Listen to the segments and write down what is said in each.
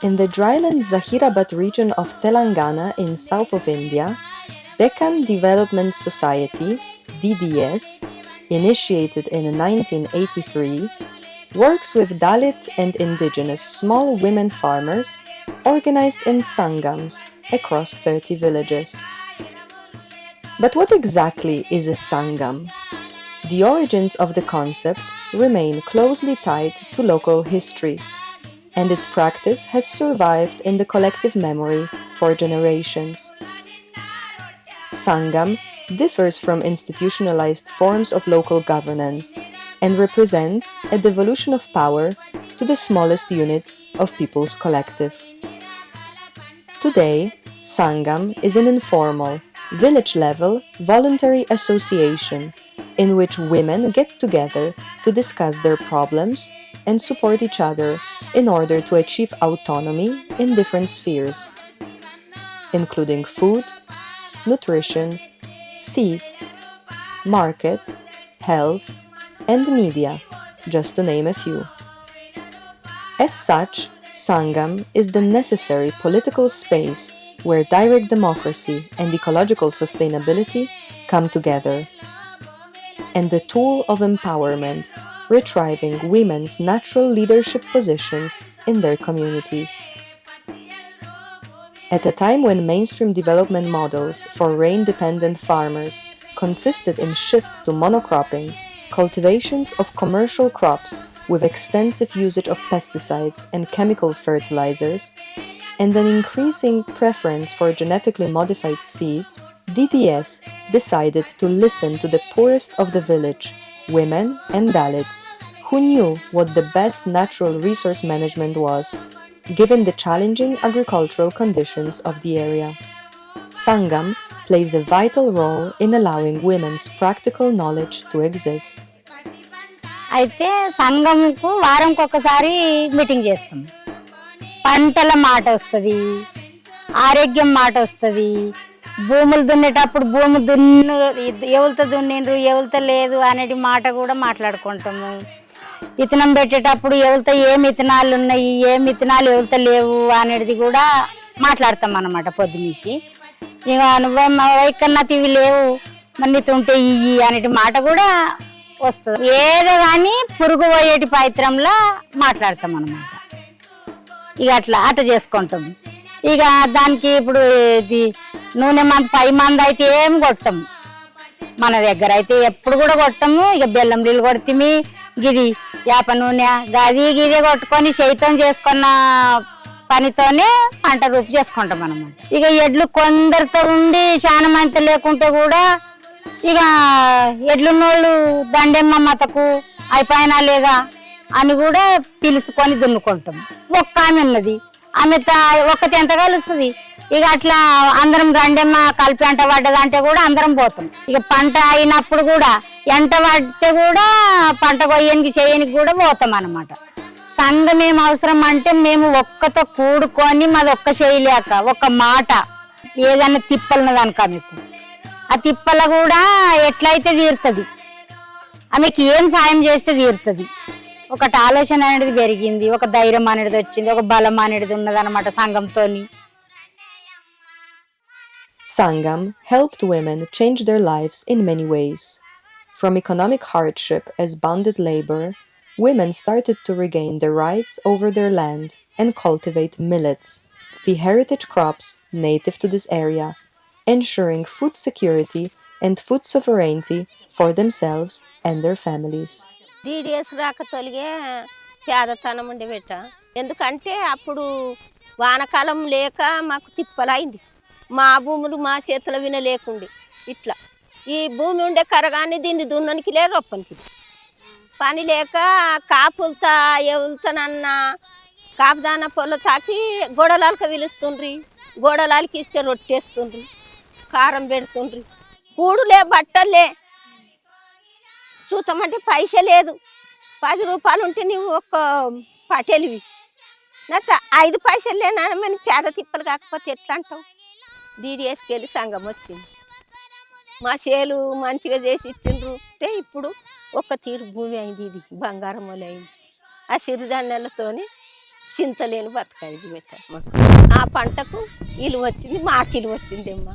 In the dryland Zahirabad region of Telangana in south of India, Deccan Development Society (DDS), initiated in 1983, works with Dalit and indigenous small women farmers organized in sangams across 30 villages. But what exactly is a sangam? The origins of the concept remain closely tied to local histories, and its practice has survived in the collective memory for generations. Sangam differs from institutionalized forms of local governance and represents a devolution of power to the smallest unit of people's collective. Today, Sangam is an informal, village-level voluntary association in which women get together to discuss their problems and support each other in order to achieve autonomy in different spheres, including food, nutrition, seats, market, health, and media, just to name a few. As such, Sangam is the necessary political space where direct democracy and ecological sustainability come together, and the tool of empowerment, retrieving women's natural leadership positions in their communities. At a time when mainstream development models for rain-dependent farmers consisted in shifts to monocropping, cultivations of commercial crops with extensive usage of pesticides and chemical fertilizers, and an increasing preference for genetically modified seeds, DDS decided to listen to the poorest of the village, women and Dalits, who knew what the best natural resource management was, given the challenging agricultural conditions of the area. Sangam plays a vital role in allowing women's practical knowledge to exist. అయితే సంఘంకు వారంకి ఒకసారి meeting చేస్తాం. పంటల మాట వస్తుంది, ఆరోగ్యం మాట వస్తుంది, భూములు దున్నేటప్పుడు భూమి ఎవరితో దున్నిండ్రు ఎవరితో లేదు అనేది మాట కూడా మాట్లాడుకుంటాము. విత్తనం పెట్టేటప్పుడు ఎవరితో ఏం విత్తనాలు ఉన్నాయి, ఏం విత్తనాలు ఎవరితో లేవు అనేది కూడా మాట్లాడతాం అన్నమాట పొద్దునికి. ఇక నువ్వేమన్నా ఇవి లేవు మరి నీతో ఉంటే ఇవి అనేది మాట కూడా వస్తుంది. ఏదో కానీ పురుగు పోయేటి పైత్రంలో మాట్లాడతాం అన్నమాట. ఇక అట్లా చేసుకుంటాం. ఇక దానికి ఇప్పుడు ఇది నూనె పై మంది అయితే ఏం కొట్టము, మన దగ్గర అయితే ఎప్పుడు కూడా కొట్టము. ఇక బెల్లం నీళ్ళు కొడుతుంది, గిది వేప నూనె గది గిదే కొట్టుకొని శైతం చేసుకున్న పనితోనే పంట రూపు చేసుకుంటాం అన్నమాట. ఇక ఎడ్లు కొందరితో ఉండి చాలా మంది లేకుంటే కూడా ఇక ఎడ్లున్నోళ్ళు దండెమ్మ మతకు అయిపోయినా లేదా అని కూడా పిలుచుకొని దున్నుకుంటాం. ఒక్క ఆమె ఉన్నది, ఆమె ఒక్కటి ఎంత కలుస్తుంది. ఇక అట్లా అందరం రండెమ్మ కలిపి ఎంట పడ్డదంటే కూడా అందరం పోతాం. ఇక పంట అయినప్పుడు కూడా ఎంట పడితే కూడా పంట కొయ్యనికి చేయనికి కూడా పోతాం అన్నమాట. సంఘం ఏం అవసరం అంటే మేము ఒక్కతో కూడుకొని మాది ఒక్క చేయలేక ఒక మాట ఏదైనా తిప్పలున్నదనుక మీకు ఆ తిప్పల కూడా ఎట్లయితే తీరుతుంది, ఆమెకి ఏం సాయం చేస్తే తీరుతుంది. ఒకటి ఆలోచన అనేది పెరిగింది, ఒక ధైర్యం అనేది వచ్చింది, ఒక బలం అనేది ఉన్నదన్నమాట సంఘంతోని. Sangam helped women change their lives in many ways. From economic hardship as bonded labor, women started to regain their rights over their land and cultivate millets, the heritage crops native to this area, ensuring food security and food sovereignty for themselves and their families. DDS రాక తొలిగే పేదతనం ఉండి పెట్ట, ఎందుకంటే అప్పుడు వానకాలం లేక మాకు తిప్పలైంది. మా భూములు మా చేతుల విన లేకుండే ఇట్లా ఈ భూమి ఉండే కరగాని దీన్ని దున్ననికి లే రొప్పనికి పని లేక కాపులతా ఎవలుతానన్నా కాపుదాన పొల తాకి గోడలాలక పిలుస్తుండ్రి, గోడలాలకి ఇస్తే రొట్టేస్తుండ్రి, కారం పెడుతుండ్రి, కూడులే బట్టలే చూస్తామంటే పైస లేదు. 10 రూపాయలు ఉంటే నువ్వు ఒక్క పటేలివి, నా 5 పైసలు లేనని పేద తిప్పలు కాకపోతే ఎట్లా అంటావు. DDSకి వెళ్ళి సంఘం వచ్చింది, మా చేలు మంచిగా చేసి ఇచ్చిండ్రు. ఇప్పుడు ఒక్క తీరు భూమి అయింది, ఇది బంగారం అయింది. ఆ సిరిదండలతోని చింతలేని బతకైంది బిడ్డ మాకు. ఆ పంటకు ఇలువ వచ్చింది, మాకు ఇలువ వచ్చిందమ్మా.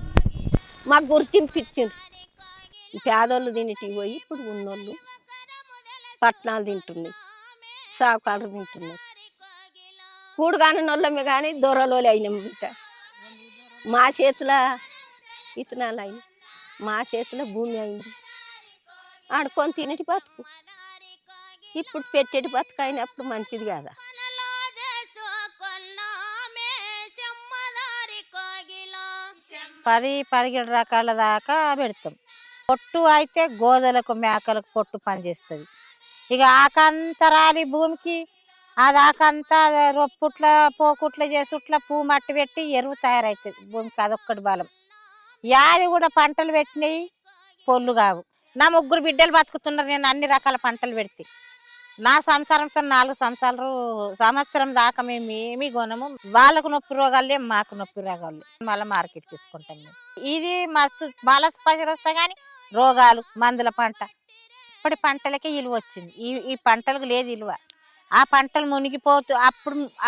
మాకు గుర్తింపు ఇచ్చిండ్రు. పేదోళ్ళు తినేటివి పోయి ఇప్పుడు ఉన్నోళ్ళు పట్టణాలు తింటున్నాయి, సావుకారులు తింటున్నారు. కూడుగాని వాళ్ళమే కానీ దొరలోలే అయినాం బిడ్డ. మా చేతుల ఇత్తనాలు అయినాయి, మా చేతిలో భూమి అయింది. ఆడుకొని తినేటి బతుకు ఇప్పుడు పెట్టేటి బతుకు అయినప్పుడు మంచిది కదా. 10-17 రకాల దాకా పెడతాం. పొట్టు అయితే గోదలకు మేకలకు పొట్టు పనిచేస్తుంది. ఇక ఆకంతరాలి భూమికి అది ఆకంతా రొప్పుట్ల పోకుట్ల చేసుట్ల పువ్వు మట్టి పెట్టి ఎరువు తయారవుతుంది భూమికి. అదొక్కటి బలం. యాది కూడా పంటలు పెట్టినవి పొల్లు కావు. నా 3 బిడ్డలు బతుకుతున్నారు, నేను అన్ని రకాల పంటలు పెడితే. నా సంసారంతో 4 సంవత్సరం దాకా మేము ఏమీ కొనము. వాళ్ళకు నొప్పి రోగాలే, మాకు నొప్పి రోగాలు. మళ్ళీ మార్కెట్ తీసుకుంటాం మేము. ఇది మస్తు బాలస్పజలు వస్తాయి కానీ రోగాలు మందుల పంట. ఇప్పటి పంటలకే ఇలువ వచ్చింది, ఈ పంటలకు లేదు ఇలువ. ఆ పంటలు మునిగిపోతూ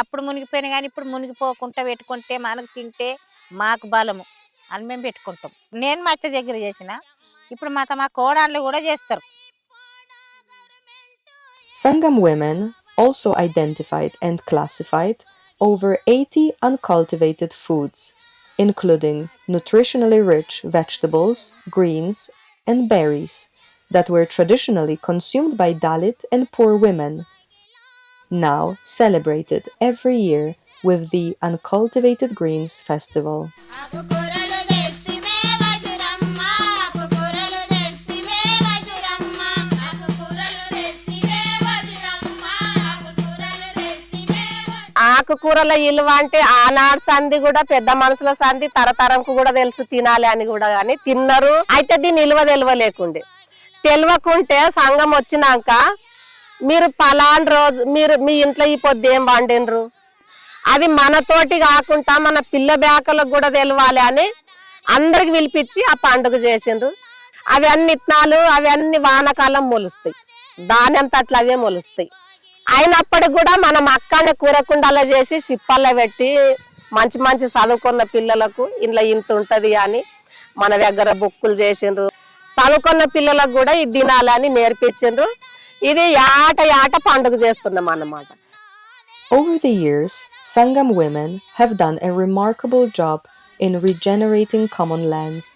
అప్పుడు మునిగిపోయినా కానీ ఇప్పుడు మునిగిపోకుండా పెట్టుకుంటే మనకు తింటే మాకు బలము అని మేము పెట్టుకుంటాం. నేను మా అత్త దగ్గర చేసిన, ఇప్పుడు మా కోడళ్ళు కూడా చేస్తారు. Sangam women also identified and classified over 80 uncultivated foods, including nutritionally rich vegetables, greens, and berries that were traditionally consumed by Dalit and poor women, now celebrated every year with the Uncultivated Greens Festival. ఆకుకూరల ఇలువ అంటే ఆనాడు సంధి కూడా పెద్ద మనుషుల సంధి తరతరంకు కూడా తెలుసు తినాలి అని కూడా, కానీ తిన్నారు. అయితే దీని ఇలువ తెలియలేకుండే. తెలియకుంటే సంఘం వచ్చినాక మీరు పలాన్ రోజు మీరు మీ ఇంట్లో ఈ పొద్దు ఏం వండినరు, అది మనతోటి కాకుండా మన పిల్ల బేకలకు కూడా తెలవాలి అని అందరికి పిలిపించి ఆ పండుగ చేసిండ్రు. అవి అన్ని ఇత్తనాలు, అవి అన్ని వానకాలం మొలుస్తాయి, ధాన్యం తట్లు అవే మొలుస్తాయి. అయినప్పటికి కూడా మనం అక్కడే కూరకుండాలో చేసి సిప్పల్లో పెట్టి మంచి మంచి చదువుకున్న పిల్లలకు ఇంట్లో ఇంత ఉంటది అని మన దగ్గర బుక్కులు చేసిండ్రు. చదువుకున్న పిల్లలకు కూడా ఇది తినాలని నేర్పించిండ్రు. ఇది యాట పండుగ చేస్తున్నాం అన్నమాట. Over the years, Sangam women have done a remarkable job in regenerating common lands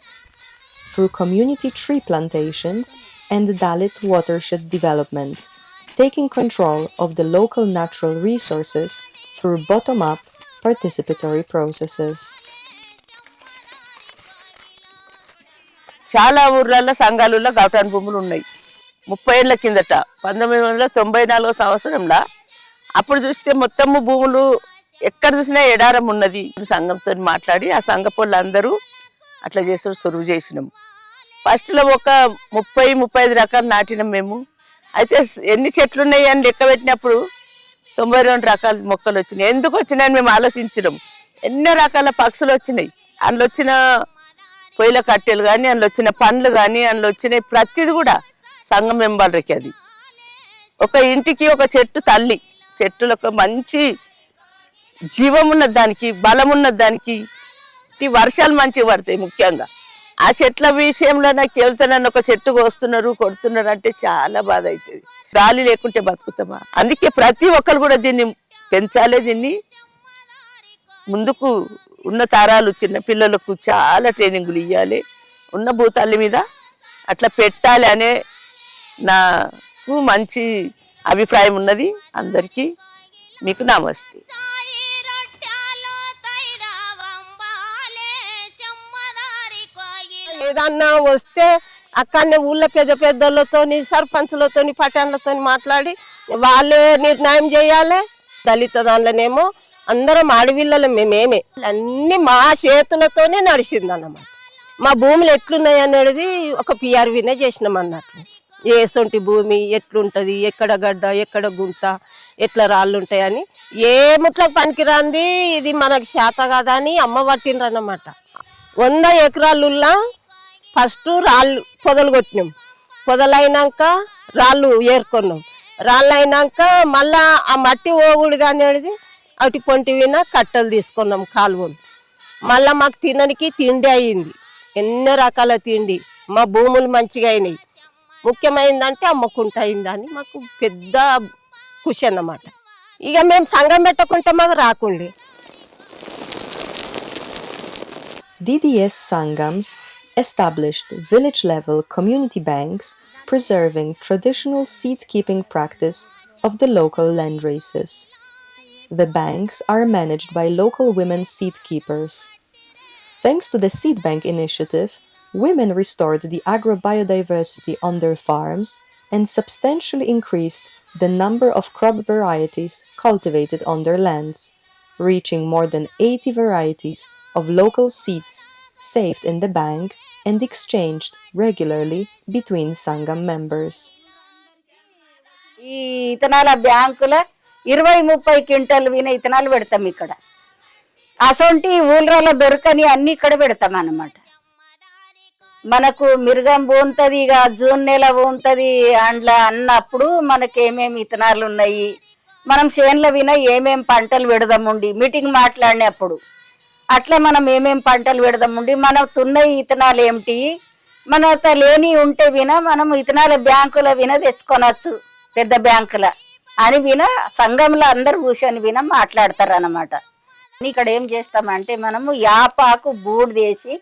through community tree plantations and Dalit watershed development, taking control of the local natural resources through bottom-up participatory processes. చాలా ఊర్లలో సంఘాలలో గౌటాన్ భూములు ఉన్నాయి. 30 ఏళ్ల కిందట 1994 సంవత్సరంలో అప్పుడు చూస్తే మొత్తము భూములు ఎక్కడ చూసినా ఎడారం ఉన్నది. సంఘంతో మాట్లాడి ఆ సంఘ అందరూ అట్లా చేసి సొరువు చేసినాం. ఫస్ట్లో ఒక 30-35 రకాలు నాటినాం మేము. అయితే ఎన్ని చెట్లు ఉన్నాయి అని లెక్క పెట్టినప్పుడు 92 రకాల మొక్కలు వచ్చినాయి. ఎందుకు వచ్చినాయని మేము ఆలోచించినాం. ఎన్నో రకాల పక్షులు వచ్చినాయి, అందులో వచ్చిన పొయ్యిల కట్టెలు కానీ, అందులో వచ్చిన పండ్లు కానీ, అందులో వచ్చిన ప్రతిది కూడా సంఘం మెంబర్లకి. అది ఒక ఇంటికి ఒక చెట్టు తల్లి. చెట్టులకు మంచి జీవం ఉన్నది, దానికి బలం ఉన్నది, దానికి వర్షాలు మంచిగా పడతాయి. ముఖ్యంగా ఆ చెట్ల విషయంలో నాకు వెళ్తానని ఒక చెట్టు కోస్తున్నారు కొడుతున్నారు అంటే చాలా బాధ అవుతుంది. గాలి లేకుంటే బతుకుతామా? అందుకే ప్రతి ఒక్కరు కూడా దీన్ని పెంచాలి, దీన్ని ముందుకు ఉన్న తరాలు చిన్న పిల్లలకు చాలా ట్రైనింగ్లు ఇవ్వాలి, ఉన్న భూతాల మీద అట్లా పెట్టాలి అనే నాకు మంచి అభిప్రాయం ఉన్నది. అందరికీ మీకు నమస్తే. ఏదన్నా వస్తే అక్కడనే ఊళ్ళో పెద్దలతోని సర్పంచులతోని పట్టణాలతోని మాట్లాడి వాళ్ళే నిర్ణయం చేయాలి. దళిత దానిలోనేమో అందరం అడవిళ్ళలో మేమేమే అన్ని మా చేతులతోనే నడిచింది అన్నమాట. మా భూములు ఎట్లున్నాయి అనేది ఒక పిఆర్వీనే చేసినాం అన్నట్లు. ఏసొంటి భూమి ఎట్లుంటది, ఎక్కడ గడ్డ ఎక్కడ గుంత ఎట్లా రాళ్ళు ఉంటాయని ఏ ముట్లకు పనికిరాంది ఇది మనకు శాత కదా అని అమ్మ పట్టిండ్రు అన్నమాట. 100 ఎకరాలున్నా ఫస్ట్ రాళ్ళు పొదలు కొట్టినాం, పొదలైనాక రాళ్ళు ఏరుకున్నాం, రాళ్ళు అయినాక మళ్ళా ఆ మట్టి ఓగుడిది అనేది అటు పొంటి విన కట్టలు తీసుకున్నాం కాలువలు. మళ్ళీ మాకు తినడానికి తిండి అయింది, ఎన్నో రకాల తిండి. మా భూములు మంచిగా అయినాయి. ముఖ్యమైందంటే అమ్మకుంట అయిందని మాకు పెద్ద ఖుషి అన్నమాట. ఇక మేము సంఘం పెట్టకుంటే మాకు రాకుండే. DDS Sangams established village-level community banks preserving traditional seed-keeping practice of the local land races. The banks are managed by local women seed keepers. Thanks to the Seed Bank initiative, women restored the agrobiodiversity on their farms and substantially increased the number of crop varieties cultivated on their lands, reaching more than 80 varieties of local seeds saved in the bank and exchanged regularly between Sangam members. ఈ ఇతనాల బ్యాంకుల 20-30 quintal విన ఇతనాలు పెడతాం ఇక్కడ. అసొంటి ఊళ్ళలో దొరకని అన్ని ఇక్కడ పెడతాం అన్నమాట. మనకు మిరుగం పోతుంది, ఇక జూన్ నెల పోతుంది అండ్ల అన్నప్పుడు మనకి ఏమేమి ఇతనాలు ఉన్నాయి, మనం చేనుల విన ఏమేం పంటలు పెడదాముండి మీటింగ్ మాట్లాడినప్పుడు అట్లా మనం ఏమేం పంటలు పెడదాముండి మన తున్న ఇతనాలు ఏమిటి, మన లేని ఉంటే విన మనం ఇతనాల బ్యాంకుల విన తెచ్చుకొనొచ్చు పెద్ద బ్యాంకుల అని విన సంఘంలో అందరు కూర్చొని విన మాట్లాడతారు అన్నమాట. ఇక్కడ ఏం చేస్తామంటే మనము యాపాకు బూడిదేసి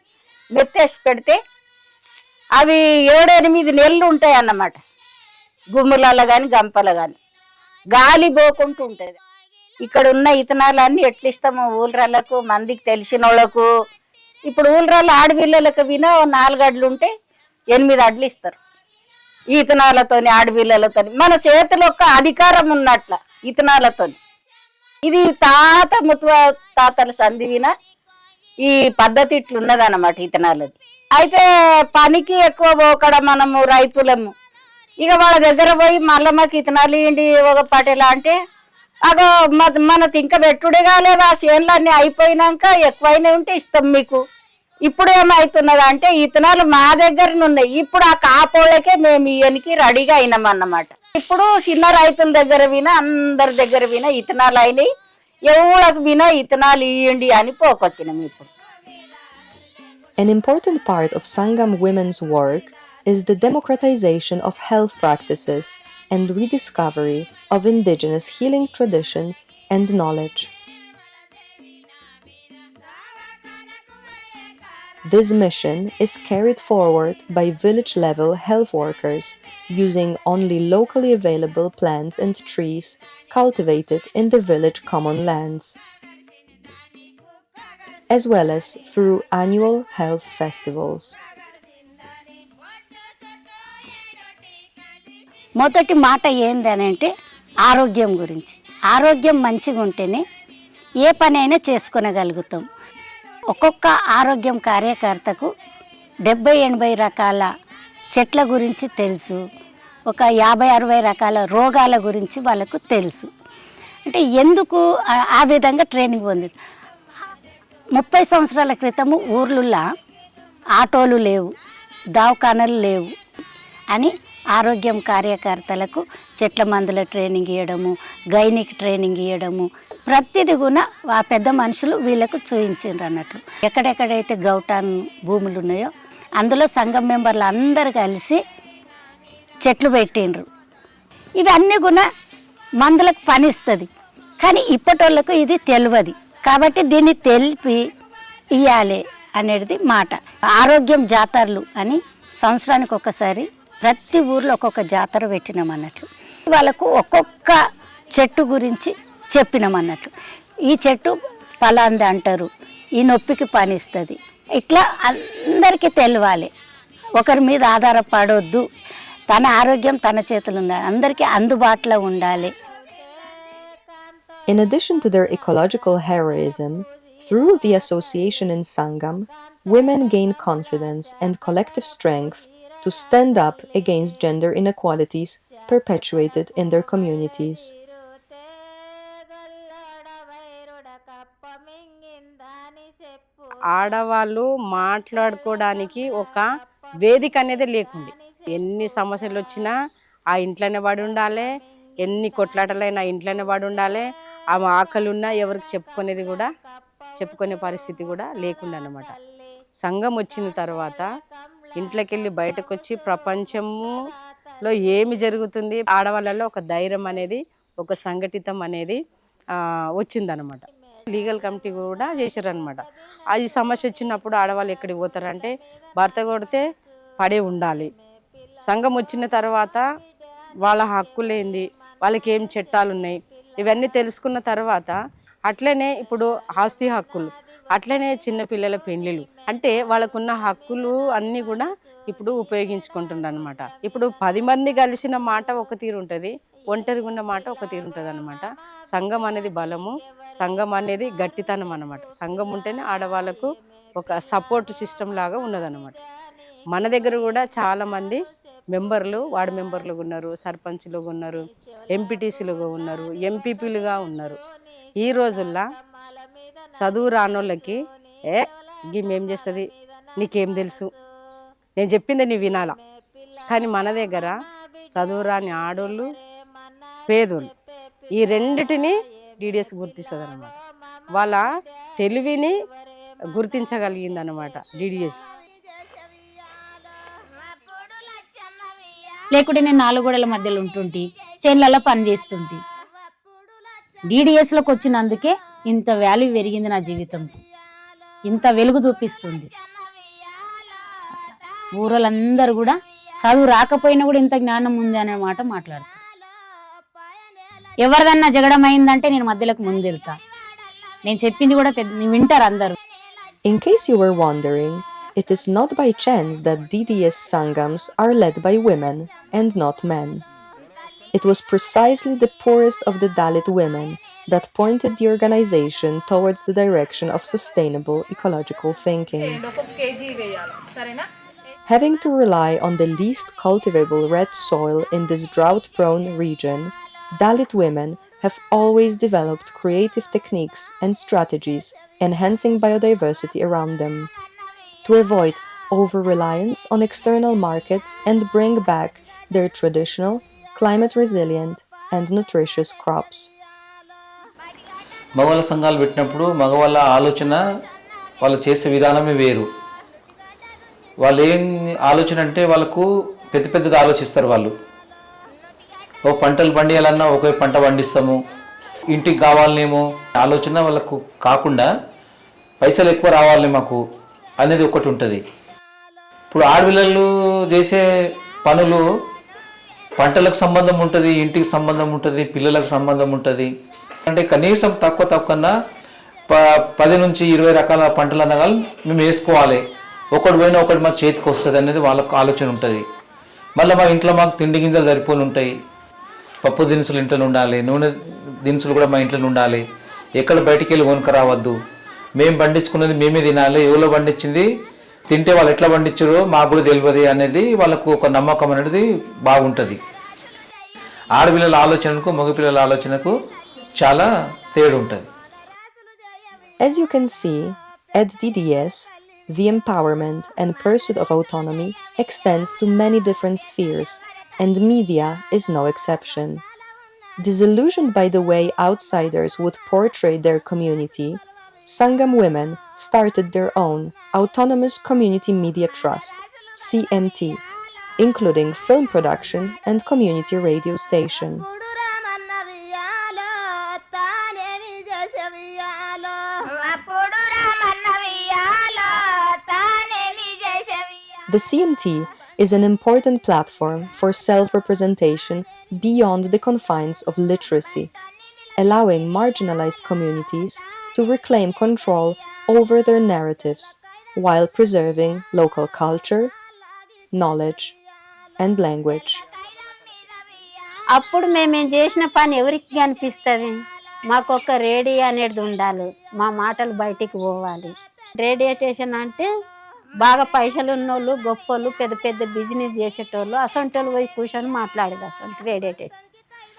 మెత్తేసి పెడితే అవి 7-8 నెలలు ఉంటాయి అన్నమాట. గుమ్ములలో కానీ గంపలు కానీ గాలి పోకుంటూ ఉంటుంది. ఇక్కడ ఉన్న ఇతనాలన్నీ ఎట్లా ఇస్తాము ఊళ్ళకు మందికి తెలిసిన వాళ్ళకు. ఇప్పుడు ఊళ్ళలో ఆడపిల్లలకు విన 4 అడ్లు ఉంటే 8 అడ్లు ఇస్తారు ఈ ఇతనాలతోని, ఆడపిల్లలతో. మన చేతిలో ఒక అధికారం ఉన్నట్ల ఇతనాలతోని. ఇది తాతల సంధి విన ఈ పద్ధతి ఇట్లున్నదన్నమాట ఇతనాలది. అయితే పనికి ఎక్కువ పోకడ మనము రైతులము. ఇక వాళ్ళ దగ్గర పోయి మళ్ళీ మాకు ఇతనాలు ఇండి ఒక పటేలా అంటే అగో మనది ఇంకా పెట్టుడే కాలేదు, ఆ చేనులన్నీ అయిపోయినాక ఎక్కువైనా ఉంటే ఇస్తాం మీకు. ఇప్పుడు ఏమవుతున్నది అంటే ఇతనాలు మా దగ్గర ఉన్నాయి, ఇప్పుడు ఆ కాపోళ్ళకే మేము ఇయ్యనికి రెడీగా అయినాం అన్నమాట. ఇప్పుడు చిన్న రైతుల దగ్గర విన అందరి దగ్గర విన ఇతనాలు అయినాయి, ఎవరికి విన ఇతనాలు ఇయ్యండి అని పోకొచ్చినాం ఇప్పుడు. An important part of Sangam women's work is the democratization of health practices and rediscovery of indigenous healing traditions and knowledge. This mission is carried forward by village-level health workers using only locally available plants and trees cultivated in the village common lands, as well as through annual health festivals. మొదటి మాట ఏందనంటే ఆరోగ్యం గురించి. ఆరోగ్యం మంచిగా ఉంటేనే ఏ పనైనా చేసుకొనగలుగుతాం. ఒక్కొక్క ఆరోగ్యం కార్యకర్తకు 70-80 రకాల చెట్ల గురించి తెలుసు, ఒక 50-60 రకాల రోగాల గురించి వాళ్ళకు తెలుసు. అంటే ఎందుకు ఆ విధంగా ట్రైనింగ్ పొందింది. 30 సంవత్సరాల క్రితము ఊర్లలో ఆటోలు లేవు, దవాఖానలు లేవు అని ఆరోగ్యం కార్యకర్తలకు చెట్ల మందుల ట్రైనింగ్ ఇవ్వడము, గైనిక్ ట్రైనింగ్ ఇవ్వడము, ప్రతిది కూడా ఆ పెద్ద మనుషులు వీళ్ళకు చూపించారు అన్నట్లు. ఎక్కడెక్కడైతే గౌటాన్ భూములు ఉన్నాయో అందులో సంఘం మెంబర్లు అందరు కలిసి చెట్లు పెట్టిండ్రు. ఇవన్నీ కూడా మందులకు పనిస్తుంది, కానీ ఇప్పటోళ్ళకు ఇది తెలియదు. కాబట్టి దీన్ని తెలిపి ఇవ్వాలి అనేది మాట. ఆరోగ్యం జాతరలు అని సంవత్సరానికి ఒకసారి ప్రతి ఊర్లో ఒక్కొక్క జాతర పెట్టినాం అన్నట్లు. వాళ్ళకు ఒక్కొక్క చెట్టు గురించి చెప్పినాం అన్నట్లు. ఈ చెట్టు ఫలాంది అంటారు, ఈ నొప్పికి పనిస్తుంది, ఇట్లా అందరికీ తెలియాలి. ఒకరి మీద ఆధారపడొద్దు, తన ఆరోగ్యం తన చేతులు ఉండాలి, అందరికీ అందుబాటులో ఉండాలి. In addition to their ecological heroism, through the association in Sangam, women gain confidence and collective strength to stand up against gender inequalities perpetuated in their communities. ఆడవాళ్ళు మాట్లాడుకోవడానికి ఒక వేదిక అనేది లేకుండే. ఎన్ని సమస్యలు వచ్చినా ఆ ఇంట్లోనే పడి ఉండాలి, ఎన్ని కొట్లాటలైనా ఇంట్లోనే పడి ఉండాలి. ఆమె ఆకలున్నా ఎవరికి చెప్పుకునే పరిస్థితి కూడా లేకుండా అన్నమాట. సంఘం వచ్చిన తర్వాత ఇంట్లోకి వెళ్ళి బయటకు వచ్చి ప్రపంచంలో ఏమి జరుగుతుంది, ఆడవాళ్ళలో ఒక ధైర్యం అనేది, ఒక సంఘటితం అనేది వచ్చిందనమాట. లీగల్ కమిటీ కూడా చేశారనమాట. ఈ సమస్య వచ్చినప్పుడు ఆడవాళ్ళు ఎక్కడికి పోతారంటే భర్త కొడితే పడే ఉండాలి. సంఘం వచ్చిన తర్వాత వాళ్ళ హక్కులేంది, వాళ్ళకి ఏం చట్టాలు ఉన్నాయి, ఇవన్నీ తెలుసుకున్న తర్వాత అట్లనే ఇప్పుడు ఆస్తి హక్కులు, అట్లనే చిన్నపిల్లల పెళ్ళిళ్ళు, అంటే వాళ్ళకున్న హక్కులు అన్నీ కూడా ఇప్పుడు ఉపయోగించుకుంటుండ్రు అనమాట. ఇప్పుడు 10 మంది కలిసిన మాట ఒక తీరు ఉంటుంది, ఒంటరిగా ఉన్న మాట ఒక తీరు ఉంటుంది అనమాట. సంఘం అనేది బలము, సంఘం అనేది గట్టితనం అన్నమాట. సంఘం ఉంటేనే ఆడవాళ్ళకు ఒక సపోర్ట్ సిస్టమ్ లాగా ఉన్నదన్నమాట. మన దగ్గర కూడా చాలామంది మెంబర్లు, వార్డు మెంబర్లుగా ఉన్నారు, సర్పంచ్లుగా ఉన్నారు, ఎంపీటీసీలుగా ఉన్నారు, ఎంపీపీలుగా ఉన్నారు. ఈ రోజుల్లో చదువు రానోళ్ళకి మేం చేస్తుంది, నీకేం తెలుసు, నేను చెప్పింది నీ వినాలా. కానీ మన దగ్గర చదువు రాని ఆడోళ్ళు, పేదోళ్ళు, ఈ రెండిటిని DDS గుర్తిస్తుంది అనమాట. వాళ్ళ తెలివిని గుర్తించగలిగింది అనమాట DDS. లేకుంటే నేను 4 గోడల మధ్యలో ఉంటుంటి, చేన్లలో పని చేస్తుంటి. DDSలోకి వచ్చినందుకే ఇంత వాల్యూ పెరిగింది నా జీవితం, ఇంత వెలుగు చూపిస్తుంది. ఊరోళ్ళందరూ కూడా చదువు రాకపోయినా కూడా ఇంత జ్ఞానం ఉంది అనే మాట మాట్లాడతారు. ఎవరిదన్నా జగడం అయిందంటే నేను మధ్యలోకి ముందు వెళ్తా, నేను చెప్పింది కూడా వింటారు అందరూ. In case you were wondering, it is not by chance that DDS Sangams are led by women and not men. It was precisely the poorest of the Dalit women that pointed the organization towards the direction of sustainable ecological thinking. Having to rely on the least cultivable red soil in this drought-prone region, Dalit women have always developed creative techniques and strategies enhancing biodiversity around them, to avoid over-reliance on external markets and bring back their traditional, climate-resilient and nutritious crops. మగవాళ్ళ సంఘాలు పెట్టినప్పుడు మగవాళ్ళ ఆలోచన, వాళ్ళు చేసే విధానమే వేరు. వాళ్ళు ఏం ఆలోచన అంటే వాళ్ళకు పెద్ద పెద్దగా ఆలోచిస్తారు. వాళ్ళు ఓ పంటలు పండియాలన్నా ఒకే పంట పండిస్తాము, ఇంటికి కావాలనేమో ఆలోచన వాళ్ళకు కాకుండా పైసలు ఎక్కువ రావాలి మాకు అనేది ఒకటి ఉంటుంది. ఇప్పుడు ఆడపిల్లలు చేసే పనులు పంటలకు సంబంధం ఉంటుంది, ఇంటికి సంబంధం ఉంటుంది, పిల్లలకు సంబంధం ఉంటుంది. అంటే కనీసం తక్కువన్నా 10 నుంచి 20 రకాల పంటలు అనగా మేము వేసుకోవాలి, ఒకటి పోయినా ఒకటి మా చేతికి వస్తుంది అనేది వాళ్ళకు ఆలోచన ఉంటుంది. మళ్ళీ మా ఇంట్లో మాకు తిండి గింజలు సరిపోని ఉంటాయి, పప్పు దినుసులు ఇంట్లో ఉండాలి, నూనె దినుసులు కూడా మా ఇంట్లో ఉండాలి, ఎక్కడ బయటికి వెళ్ళి కొనుక రావద్దు, మేము పండించుకున్నది మేమే తినాలి, ఎవరో పండించింది తింటే వాళ్ళు ఎట్లా పండించారో మాకు కూడా తెలియదు అనేది వాళ్ళకు ఒక నమ్మకం అనేది బాగుంటుంది. ఆడపిల్లల ఆలోచనకు మగపిల్లల ఆలోచనకు చాలా తేడా ఉంటుంది. As you can see, at DDS, the empowerment and pursuit of autonomy extends to many different spheres, and media is no exception. Disillusioned by the way outsiders would portray their community, Sangam women started their own Autonomous Community Media Trust, CMT, including film production and community radio station. The CMT is an important platform for self-representation beyond the confines of literacy, allowing marginalized communities to reclaim control over their narratives while preserving local culture, knowledge, and language. అప్పుడు మేమేం చేసిన పని ఎవరికి అనిపిస్తుంది? మాకు ఒక radio అనేది ఉండాలి, మా మాటలు బయటికి పోవాలి. రేడియో స్టేషన్ అంటే బాగా పైసలు ఉన్నోళ్ళు, గొప్పోళ్ళు, పెద్ద పెద్ద బిజినెస్ చేసేటోళ్ళు అసొంటోళ్ళు పోయి కూర్చొని మాట్లాడేది అసలు రేడియో స్టేషన్.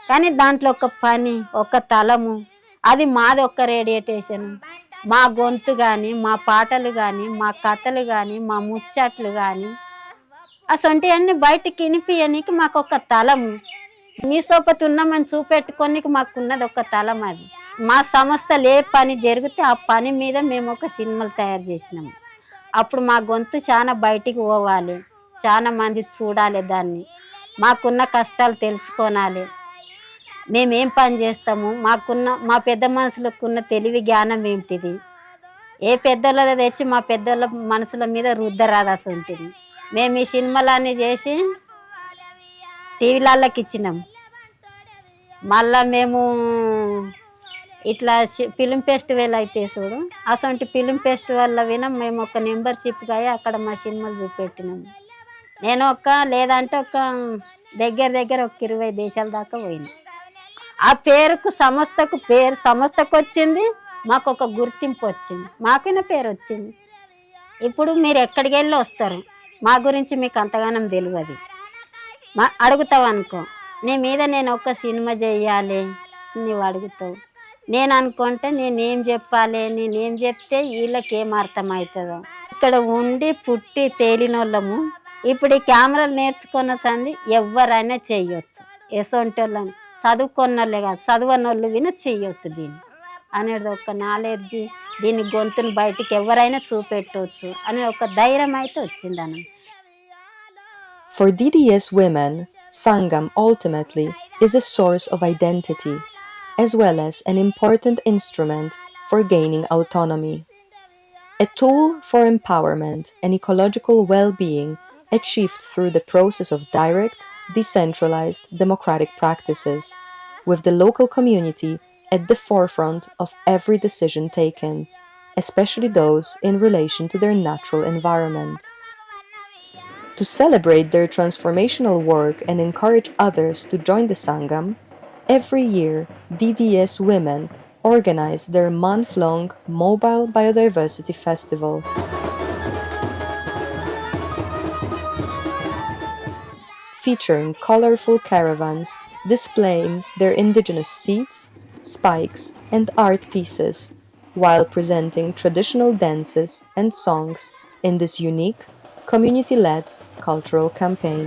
కానీ దాంట్లో ఒక పని, ఒక తలము, అది మాది ఒక్క రేడియో స్టేషన్. మా గొంతు కానీ, మా పాటలు కానీ, మా కథలు కానీ, మా ముచ్చట్లు కానీ అసొంటివన్నీ బయటికి వినిపించనీకి మాకు ఒక తలము. మీ సోపతి ఉన్నామని చూపెట్టుకోనికి మాకున్నది ఒక తలం. అది మా సంస్థలో ఏ పని జరిగితే ఆ పని మీద మేము ఒక సినిమాలు తయారు చేసినాము. అప్పుడు మా గొంతు చాలా బయటికి పోవాలి, చాలా మంది చూడాలి, దాన్ని మాకున్న కష్టాలు తెలుసుకోనాలి, మేమేం పని చేస్తాము, మా పెద్ద మనుషులకున్న తెలివి జ్ఞానం ఏంటిది, ఏ పెద్దోళ్ళ తెచ్చి మా పెద్దోళ్ళ మనసుల మీద రుద్దరాదాసి ఉంటుంది. మేము ఈ సినిమాలన్నీ చేసి టీవీలకి ఇచ్చినాం. మళ్ళా మేము ఇట్లా ఫిలిం ఫెస్టివల్ అయితే చూడు, అసలు ఫిలిం ఫెస్టివల్లో వినా మేము ఒక మెంబర్షిప్గా అక్కడ మా సినిమాలు చూపెట్టినాము. నేను లేదంటే దగ్గర ఒక 20 దేశాల దాకా పోయినా. ఆ పేరుకు సంస్థకు వచ్చింది, మాకు ఒక గుర్తింపు వచ్చింది, మాకైనా పేరు వచ్చింది. ఇప్పుడు మీరు ఎక్కడికి వెళ్ళి వస్తారు, మా గురించి మీకు అంతగానం తెలియదు. అడుగుతావు అనుకో, నీ మీద నేను ఒక సినిమా చేయాలి, నువ్వు అడుగుతావు. నేను అనుకుంటే నేనేం చెప్పాలి, నేనేం చెప్తే వీళ్ళకేం అర్థమవుతుందో. ఇక్కడ ఉండి పుట్టి తేలినోళ్ళము ఇప్పుడు ఈ కెమెరాలు నేర్చుకున్న సంది ఎవరైనా చేయొచ్చు. ఎసొంటి వాళ్ళని చదువుకున్నోళ్ళే కాదు, చదువునోళ్ళు విన చేయొచ్చు దీన్ని అనేది ఒక నాలెడ్జి, దీని గొంతుని బయటికి ఎవరైనా చూపెట్టవచ్చు అనే ఒక ధైర్యం అయితే వచ్చింది అన్న. For DDS women, Sangam ultimately is a source of identity, as well as an important instrument for gaining autonomy. A tool for empowerment and ecological well-being achieved through the process of direct, decentralized democratic practices, with the local community at the forefront of every decision taken, especially those in relation to their natural environment. To celebrate their transformational work and encourage others to join the Sangam, every year DDS women organize their month-long mobile biodiversity festival. Featuring colorful caravans displaying their indigenous seeds, spikes, and art pieces, while presenting traditional dances and songs in this unique, community-led cultural campaign.